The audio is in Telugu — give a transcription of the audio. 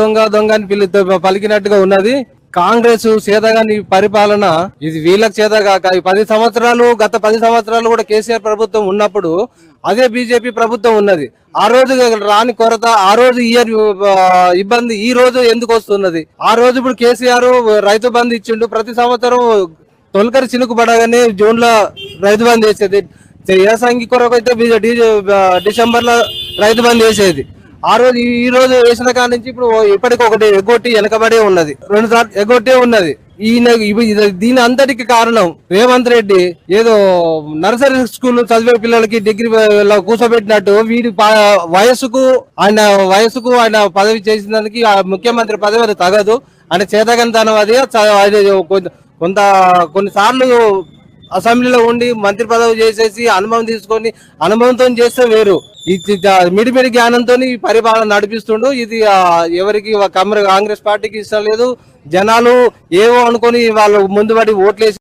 దొంగ దొంగ అని పలికినట్టుగా ఉన్నది. కాంగ్రెస్ చేతగాని పరిపాలన ఇది వీళ్ళకి చేతగాక ఈ 10 సంవత్సరాలు గత 10 సంవత్సరాలు కూడా కేసీఆర్ ప్రభుత్వం ఉన్నప్పుడు అదే బీజేపీ ప్రభుత్వం ఉన్నది. ఆ రోజు రాని కొరత, ఆ రోజు ఇయర్ ఇబ్బంది ఈ రోజు ఎందుకు వస్తున్నది? ఆ రోజు ఇప్పుడు కేసీఆర్ రైతు బంధు ఇచ్చిండు. ప్రతి సంవత్సరం తొలకరి చినుకు పడగానే జూన్ లో రైతు బంధు వేసేది. వ్యవసాయానికి కొరకు అయితే డిసెంబర్ లో రైతు బంధు వేసేది. ఆ రోజు ఈ రోజు వేసిన కాడ నుంచి ఇప్పుడు ఇప్పటికి ఒకటి ఎగ్గొట్టి వెనకబడే ఉన్నది, 2 సార్లు ఎగ్గొట్టే ఉన్నది. దీని అంతటికి కారణం రేవంత్ రెడ్డి ఏదో నర్సరీ స్కూల్ చదివే పిల్లలకి డిగ్రీ కూర్చోబెట్టినట్టు వీడి వయసుకు ఆయన పదవి చేసినందుకు ఆ ముఖ్యమంత్రి పదవి అది తగదు. ఆయన చేతగంతనం అది కొన్నిసార్లు అసెంబ్లీలో ఉండి మంత్రి పదవి చేసేసి అనుభవం తీసుకొని అనుభవంతో చేస్తే వేరు. మిడిమిడి జ్ఞానంతో పరిపాలన నడిపిస్తుండు. ఇది ఎవరికి కాంగ్రెస్ పార్టీకి ఇష్టం లేదు. జనాలు ఏవో అనుకొని వాళ్ళు ముందు పడి ఓట్లేసి